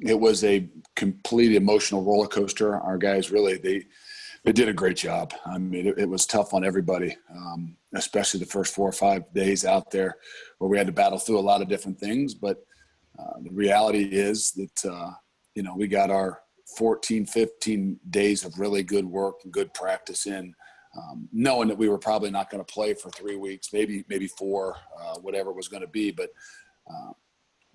it was a complete emotional roller coaster. Our guys really, they did a great job. I mean, it was tough on everybody, especially the first 4 or 5 days out there where we had to battle through a lot of different things. But the reality is that, we got our 14, 15 days of really good work and good practice in, knowing that we were probably not going to play for 3 weeks, maybe 4, whatever it was going to be. But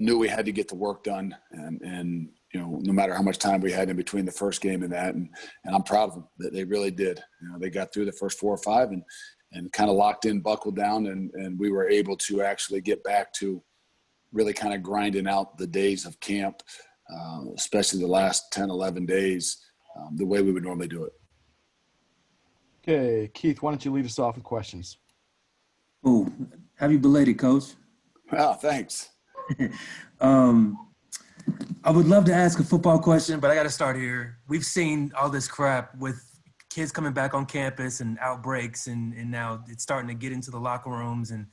knew we had to get the work done, and no matter how much time we had in between the first game and that, and I'm proud of them that they really did. They got through the first 4 or 5 and kind of locked in, buckled down, and we were able to actually get back to really kind of grinding out the days of camp, especially the last 10, 11 days, the way we would normally do it. Okay, Keith, why don't you lead us off with questions? Oh, happy belated, Coach. Oh, thanks. I would love to ask a football question, but I got to start here. We've seen all this crap with kids coming back on campus and outbreaks, and now it's starting to get into the locker rooms. And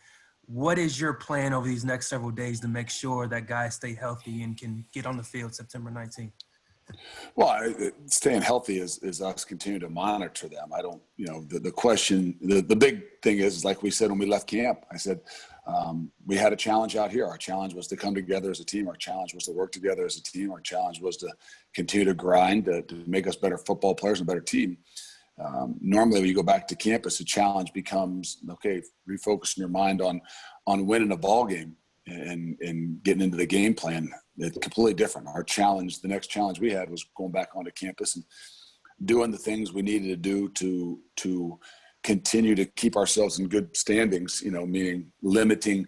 what is your plan over these next several days to make sure that guys stay healthy and can get on the field September 19th? Well, staying healthy is us continue to monitor them. I don't, the question, the big thing is like we said when we left camp, I said, we had a challenge out here. Our challenge was to come together as a team. Our challenge was to work together as a team. Our challenge was to continue to grind, to make us better football players and a better team. Normally when you go back to campus, the challenge becomes, okay, refocusing your mind on winning a ball game and getting into the game plan. It's completely different. Our challenge, the next challenge we had was going back onto campus and doing the things we needed to do to continue to keep ourselves in good standings, meaning limiting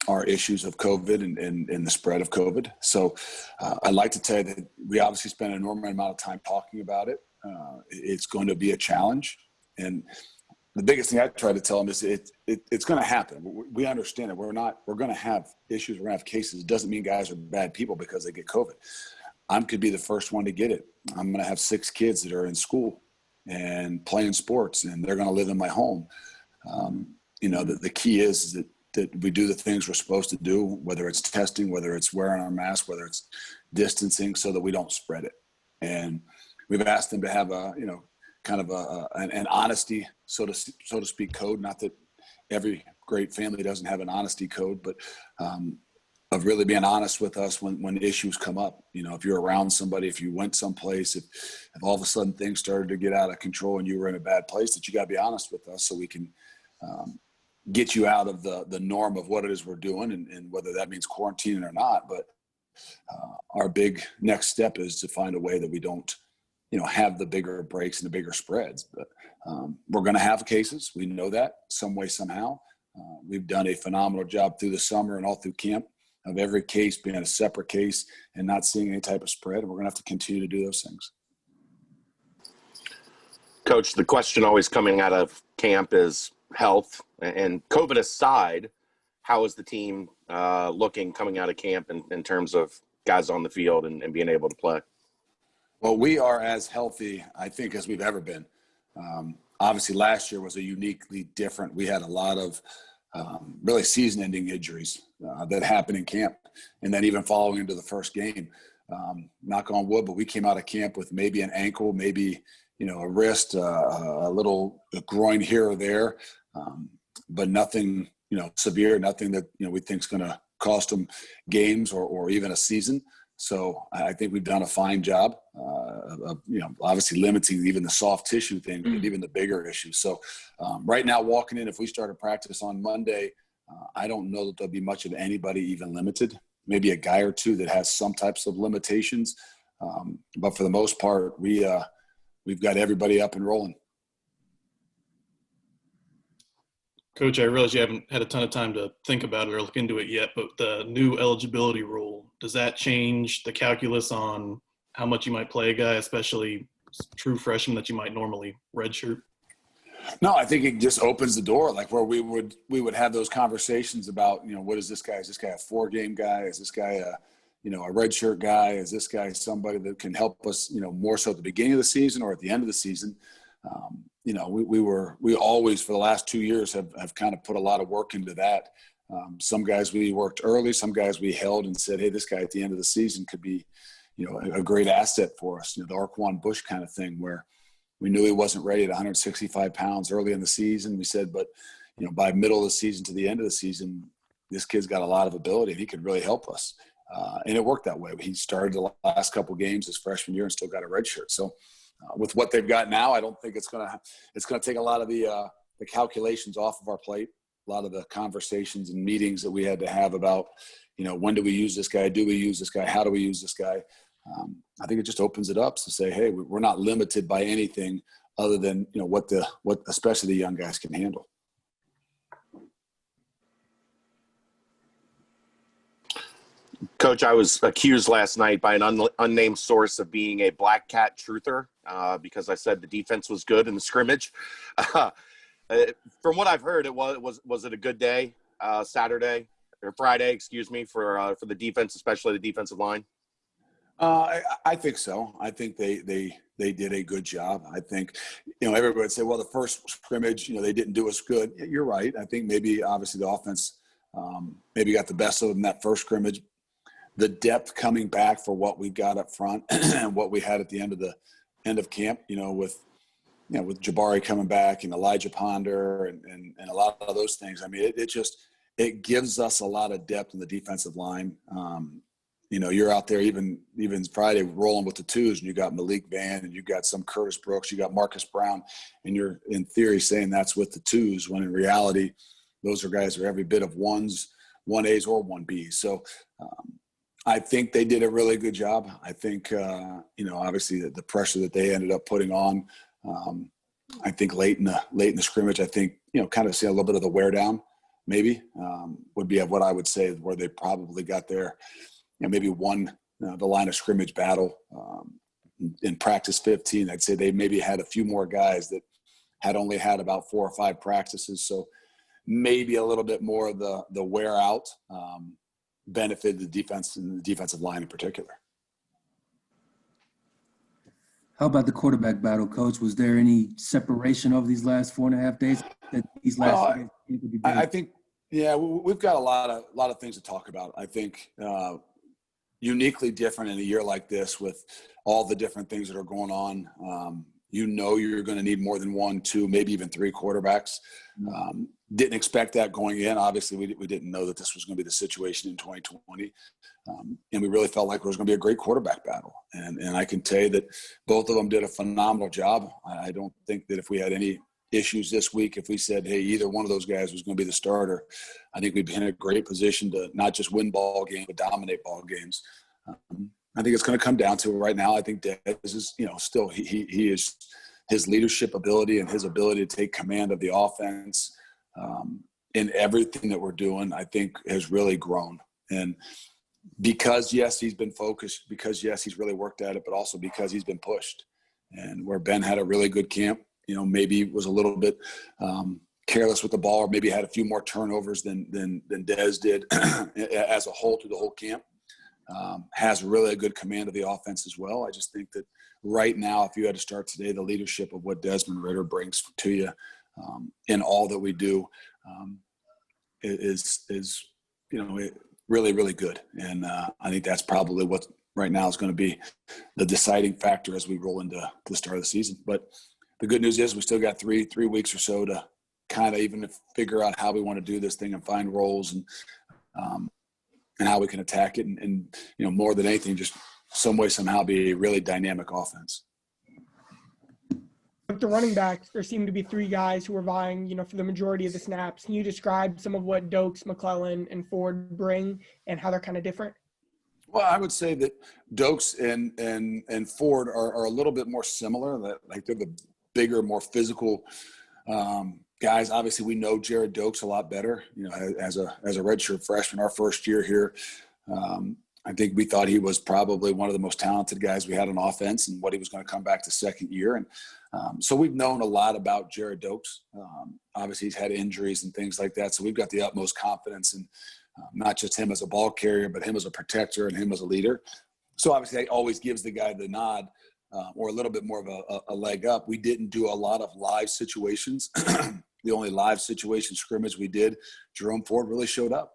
our issues of COVID and the spread of COVID. So I'd like to tell you that we obviously spent an enormous amount of time talking about it. It's going to be a challenge. And the biggest thing I try to tell them is it's going to happen. We understand it. We're going to have issues. We're going to have cases. It doesn't mean guys are bad people because they get COVID. I could be the first one to get it. I'm going to have 6 kids that are in school and playing sports, and they're going to live in my home. The key is that we do the things we're supposed to do, whether it's testing, whether it's wearing our mask, whether it's distancing, so that we don't spread it. And we've asked them to have an honesty, so to speak, code. Not that every great family doesn't have an honesty code, but of really being honest with us when issues come up. If you're around somebody, if you went someplace, if all of a sudden things started to get out of control and you were in a bad place, that you got to be honest with us so we can get you out of the norm of what it is we're doing, and whether that means quarantining or not. But our big next step is to find a way that we don't have the bigger breaks and the bigger spreads. But we're going to have cases. We know that some way, somehow. We've done a phenomenal job through the summer and all through camp of every case being a separate case and not seeing any type of spread. And we're going to have to continue to do those things. Coach, the question always coming out of camp is health. And COVID aside, how is the team looking coming out of camp in terms of guys on the field and being able to play? Well, we are as healthy, I think, as we've ever been. Obviously, last year was a uniquely different. We had a lot of really season-ending injuries that happened in camp, and then even following into the first game. Knock on wood, but we came out of camp with maybe an ankle, maybe a wrist, a little groin here or there, but nothing severe, nothing that we think is going to cost them games or even a season. So I think we've done a fine job of obviously limiting even the soft tissue thing, but even the bigger issues. So right now, walking in, if we start a practice on Monday, I don't know that there'll be much of anybody even limited. Maybe a guy or two that has some types of limitations, but for the most part, we've got everybody up and rolling. Coach, I realize you haven't had a ton of time to think about it or look into it yet, but the new eligibility rule, does that change the calculus on how much you might play a guy, especially true freshmen that you might normally redshirt? No, I think it just opens the door, like where we would have those conversations about, what is this guy? Is this guy a 4-game guy? Is this guy a redshirt guy? Is this guy somebody that can help us, more so at the beginning of the season or at the end of the season? We always for the last 2 years have kind of put a lot of work into that. Some guys we worked early, some guys we held and said, hey, this guy at the end of the season could be, a great asset for us. The Arquan Bush kind of thing, where we knew he wasn't ready at 165 pounds early in the season. We said, but, by middle of the season to the end of the season, this kid's got a lot of ability and he could really help us. And it worked that way. He started the last couple games his freshman year and still got a red shirt. So with what they've got now, I don't think it's going to take a lot of the calculations off of our plate. A lot of the conversations and meetings that we had to have about, when do we use this guy? Do we use this guy? How do we use this guy? I think it just opens it up to say, hey, we're not limited by anything other than, what especially the young guys can handle. Coach, I was accused last night by an unnamed source of being a black cat truther because I said the defense was good in the scrimmage. From what I've heard, was it a good day, Saturday or Friday, excuse me, for the defense, especially the defensive line? I think so. I think they did a good job. I think, everybody would say, well, the first scrimmage, they didn't do us good. You're right. I think maybe obviously the offense maybe got the best of them in that first scrimmage. The depth coming back for what we got up front and what we had at the end of camp, with Jabari coming back and Elijah Ponder and a lot of those things. I mean, it gives us a lot of depth in the defensive line. You're out there even Friday rolling with the twos, and you got Malik Van and you got some Curtis Brooks, you got Marcus Brown, and you're in theory saying that's with the twos, when in reality, those are guys who are every bit of 1As or 1Bs. So I think they did a really good job. I think, obviously the pressure that they ended up putting on, I think late in the scrimmage, I think, kind of see a little bit of the wear down maybe would be what I would say where they probably got their, maybe won the line of scrimmage battle in practice 15. I'd say they maybe had a few more guys that had only had about 4 or 5 practices. So maybe a little bit more of the wear out benefited the defense and the defensive line in particular. How about the quarterback battle, Coach? Was there any separation over these last 4.5 days? I think, we've got a lot of things to talk about. I think uniquely different in a year like this with all the different things that are going on. You're going to need more than 1, 2, maybe even 3 quarterbacks. Didn't expect that going in. Obviously, we didn't know that this was going to be the situation in 2020. And we really felt like it was going to be a great quarterback battle. And I can tell you that both of them did a phenomenal job. I don't think that if we had any issues this week, if we said, hey, either one of those guys was going to be the starter, I think we'd be in a great position to not just win ball games, but dominate ball games. I think it's going to come down to right now. I think Dez is, still he is his leadership ability and his ability to take command of the offense in everything that we're doing, I think has really grown. And because, yes, he's been focused, because, yes, he's really worked at it, but also because he's been pushed. And where Ben had a really good camp, maybe was a little bit careless with the ball, or maybe had a few more turnovers than Dez did as a whole through the whole camp. Has really a good command of the offense as well. I just think that right now, if you had to start today, the leadership of what Desmond Ridder brings to you in all that we do is really, really good. And I think that's probably what right now is going to be the deciding factor as we roll into the start of the season. But the good news is we still got three weeks or so to kind of even figure out how we want to do this thing and find roles and how we can attack it. And more than anything, just some way, somehow be a really dynamic offense. With the running backs, there seem to be 3 guys who are vying, for the majority of the snaps. Can you describe some of what Dokes, McClellan, and Ford bring and how they're kind of different? Well, I would say that Dokes and Ford are a little bit more similar. That like they're the bigger, more physical guys. Obviously, we know Jared Dokes a lot better. As a redshirt freshman, our first year here, I think we thought he was probably one of the most talented guys we had on offense, and what he was going to come back to second year. And so we've known a lot about Jared Dokes. Obviously, he's had injuries and things like that, so we've got the utmost confidence in not just him as a ball carrier, but him as a protector and him as a leader. So obviously, that always gives the guy the nod or a little bit more of a leg up. We didn't do a lot of live situations the only live situation scrimmage we did, Jerome Ford really showed up.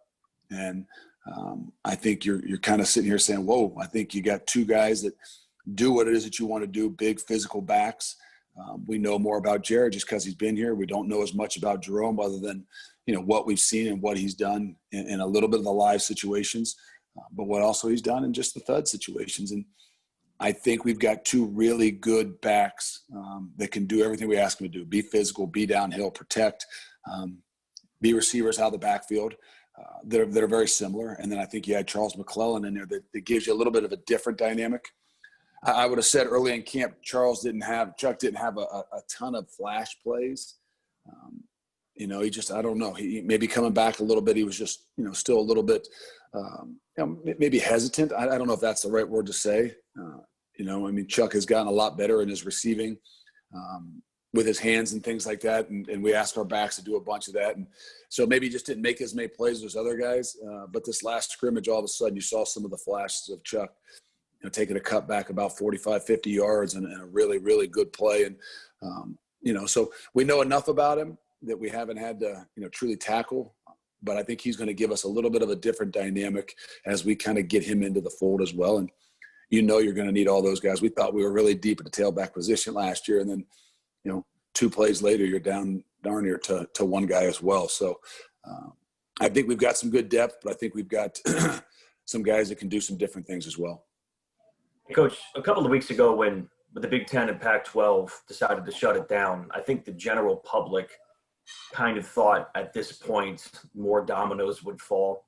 And I think you're kind of sitting here saying, whoa, I think you got two guys that do what it is that you want to do, big physical backs. We know more about Jared just because he's been here. We don't know as much about Jerome other than, what we've seen and what he's done in a little bit of the live situations, but what also he's done in just the thud situations. And I think we've got two really good backs that can do everything we ask them to do, be physical, be downhill, protect, be receivers out of the backfield. That are very similar. And then I think you had Charles McClellan in there that gives you a little bit of a different dynamic. I would have said early in camp, Chuck didn't have a ton of flash plays. He just, I don't know, he maybe coming back a little bit. He was just, still a little bit, maybe hesitant. I don't know if that's the right word to say. Chuck has gotten a lot better in his receiving with his hands and things like that. And we asked our backs to do a bunch of that. And so maybe he just didn't make as many plays as other guys. But this last scrimmage, all of a sudden you saw some of the flashes of Chuck, taking a cut back about 45, 50 yards and a really, really good play. And, so we know enough about him that we haven't had to, truly tackle. But I think he's going to give us a little bit of a different dynamic as we kind of get him into the fold as well. And, you're going to need all those guys. We thought we were really deep at the tailback position last year. And then, 2 plays later, you're down darn near to one guy as well. So I think we've got some good depth, but I think we've got some guys that can do some different things as well. Coach, a couple of weeks ago when the Big Ten and Pac-12 decided to shut it down, I think the general public kind of thought at this point more dominoes would fall.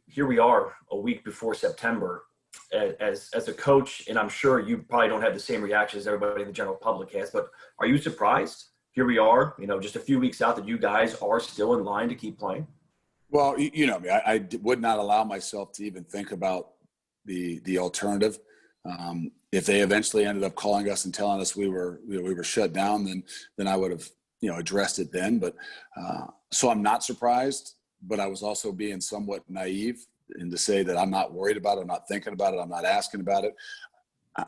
Here we are a week before September. As a coach, and I'm sure you probably don't have the same reaction as everybody in the general public has, but are you surprised? Here we are, just a few weeks out that you guys are still in line to keep playing? Well, I would not allow myself to even think about the alternative. If they eventually ended up calling us and telling us we were shut down, then I would have addressed it then. But so I'm not surprised, but I was also being somewhat naive. And to say that I'm not worried about it, I'm not thinking about it, I'm not asking about it.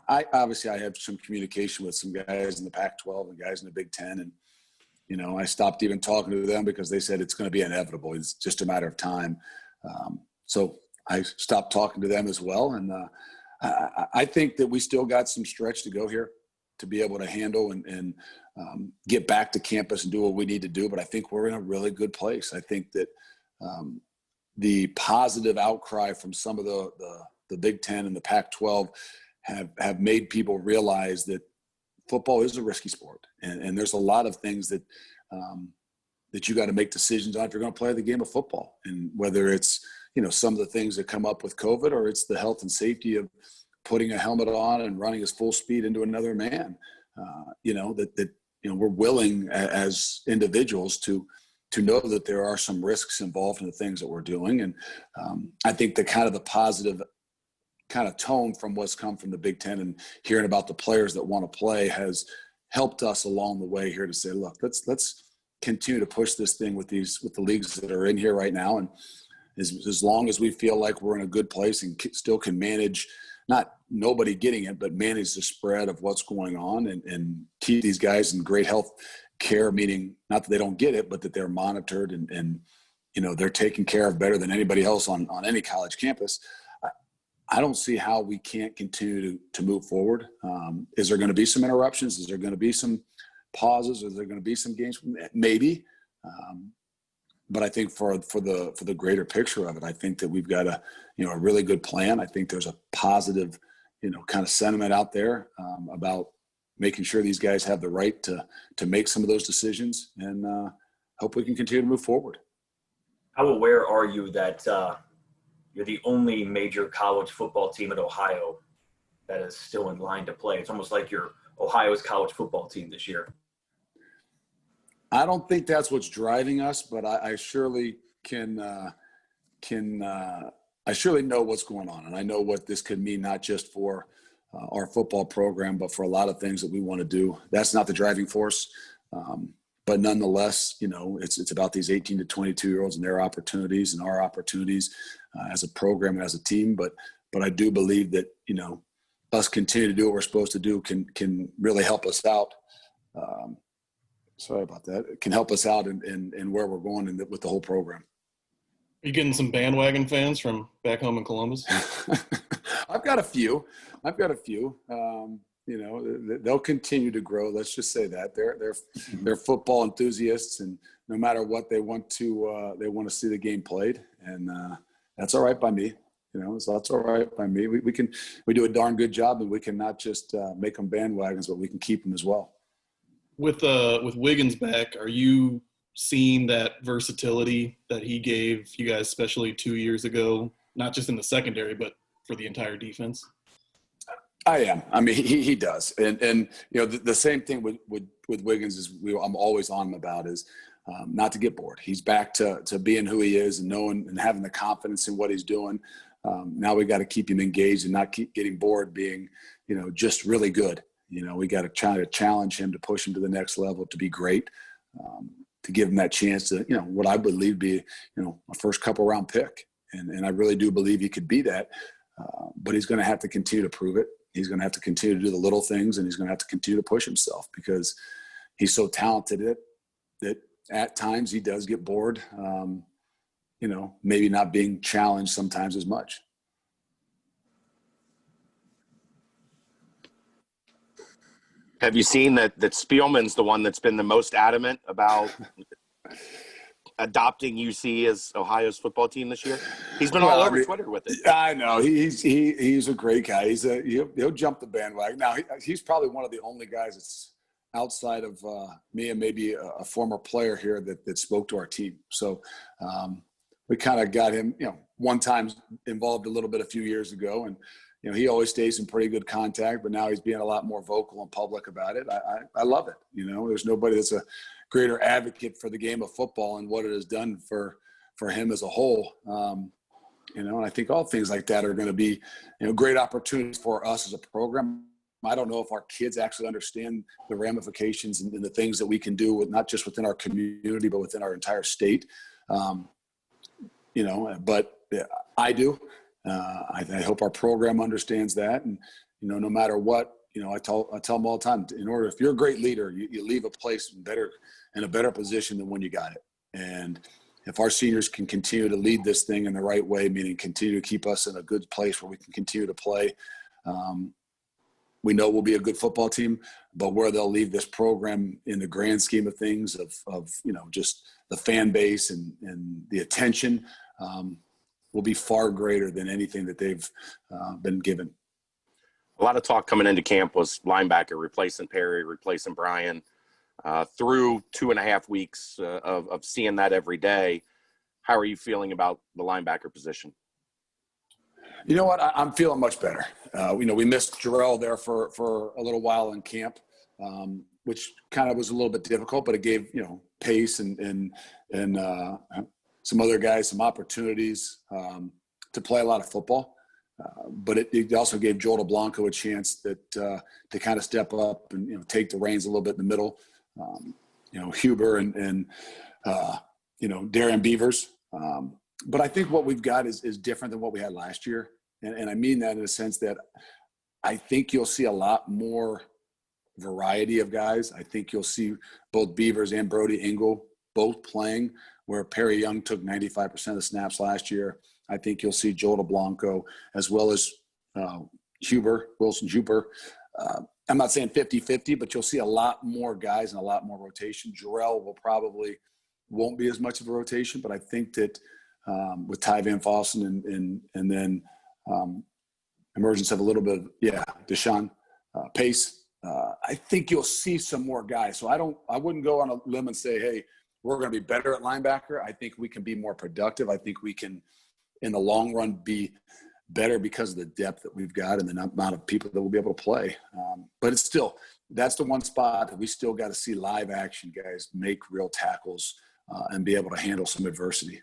I have some communication with some guys in the Pac-12 and guys in the Big Ten. And, I stopped even talking to them because they said it's going to be inevitable. It's just a matter of time. So I stopped talking to them as well. And I think that we still got some stretch to go here to be able to handle and get back to campus and do what we need to do. But I think we're in a really good place. I think that the positive outcry from some of the Big Ten and the Pac-12 have made people realize that football is a risky sport. And there's a lot of things that you got to make decisions on if you're going to play the game of football. And whether it's, some of the things that come up with COVID or it's the health and safety of putting a helmet on and running as full speed into another man, we're willing as individuals to know that there are some risks involved in the things that we're doing. And I think the positive kind of tone from what's come from the Big Ten and hearing about the players that want to play has helped us along the way here to say, look, let's continue to push this thing with the leagues that are in here right now. And as long as we feel like we're in a good place and still can manage, not nobody getting it, but manage the spread of what's going on and keep these guys in great health care, meaning not that they don't get it, but that they're monitored and they're taken care of better than anybody else on any college campus. I don't see how we can't continue to move forward. Is there going to be some interruptions? Is there going to be some pauses? Is there going to be some games? Maybe. But I think for the greater picture of it, I think that we've got a really good plan. I think there's a positive, kind of sentiment out there about making sure these guys have the right to make some of those decisions, and hope we can continue to move forward. How aware are you that you're the only major college football team in Ohio that is still in line to play? It's almost like you're Ohio's college football team this year. I don't think that's what's driving us, but I surely I surely know what's going on, and I know what this could mean, not just for our football program, but for a lot of things that we want to do. That's not the driving force. But nonetheless, it's about these 18 to 22-year-olds and their opportunities and our opportunities as a program and as a team. But I do believe that, us continue to do what we're supposed to do can really help us out. Sorry about that. It can help us out in where we're going with the whole program. Are you getting some bandwagon fans from back home in Columbus? I've got a few. They'll continue to grow. Let's just say that they're football enthusiasts, and no matter what, they want to see the game played, and that's all right by me. So that's all right by me. We do a darn good job, and we can not just make them bandwagons, but we can keep them as well. With Wiggins back, are you seeing that versatility that he gave you guys, especially 2 years ago, not just in the secondary, but for the entire defense? I am. I mean, he does, and the same thing with Wiggins is I'm always on him about is not to get bored. He's back to being who he is and knowing and having the confidence in what he's doing. Now we got to keep him engaged and not keep getting bored being, just really good. We got to try to challenge him to push him to the next level to be great, to give him that chance to, what I believe be, a first couple round pick. And I really do believe he could be that. But he's going to have to continue to prove it. He's going to have to continue to do the little things, and he's going to have to continue to push himself because he's so talented that at times he does get bored, maybe not being challenged sometimes as much. Have you seen that Spielman's the one that's been the most adamant about adopting UC as Ohio's football team this year? He's been all over Twitter with it. I know he's a great guy. He'll jump the bandwagon. Now he's probably one of the only guys that's outside of me and maybe a former player here that spoke to our team. So we kind of got him, one time involved a little bit a few years ago, and he always stays in pretty good contact, but now he's being a lot more vocal and public about it. I love it. There's nobody that's a greater advocate for the game of football and what it has done for him as a whole. And I think all things like that are going to be, great opportunities for us as a program. I don't know if our kids actually understand the ramifications and the things that we can do with not just within our community, but within our entire state. But I do. I hope our program understands that. And, no matter what, I tell them all the time, if you're a great leader, you leave a place in a better position than when you got it. And if our seniors can continue to lead this thing in the right way, meaning continue to keep us in a good place where we can continue to play, we know we'll be a good football team, but where they'll leave this program in the grand scheme of things of just the fan base and the attention will be far greater than anything that they've been given. A lot of talk coming into camp was linebacker, replacing Perry, replacing Brian. Through 2.5 weeks of seeing that every day, how are you feeling about the linebacker position? You know what? I'm feeling much better. We missed Jarrell there for a little while in camp, which kind of was a little bit difficult, but it gave, pace and some other guys some opportunities to play a lot of football. But it also gave Joel DeBlanco a chance to kind of step up and, take the reins a little bit in the middle. Huber and Darian Beavers. But I think what we've got is different than what we had last year. And I mean that in a sense that I think you'll see a lot more variety of guys. I think you'll see both Beavers and Brody Engel both playing, where Perry Young took 95% of the snaps last year. I think you'll see Joel DeBlanco as well as Wilson Huber. I'm not saying 50-50, but you'll see a lot more guys and a lot more rotation. Jarrell won't be as much of a rotation, but I think that with Ty Van Fossen and then emergence of a little bit of, Deshaun Pace, I think you'll see some more guys. So I wouldn't go on a limb and say, hey, we're going to be better at linebacker. I think we can be more productive. I think we can, in the long run, be better because of the depth that we've got and the amount of people that will be able to play. But it's still, that's the one spot that we still got to see live action guys make real tackles and be able to handle some adversity.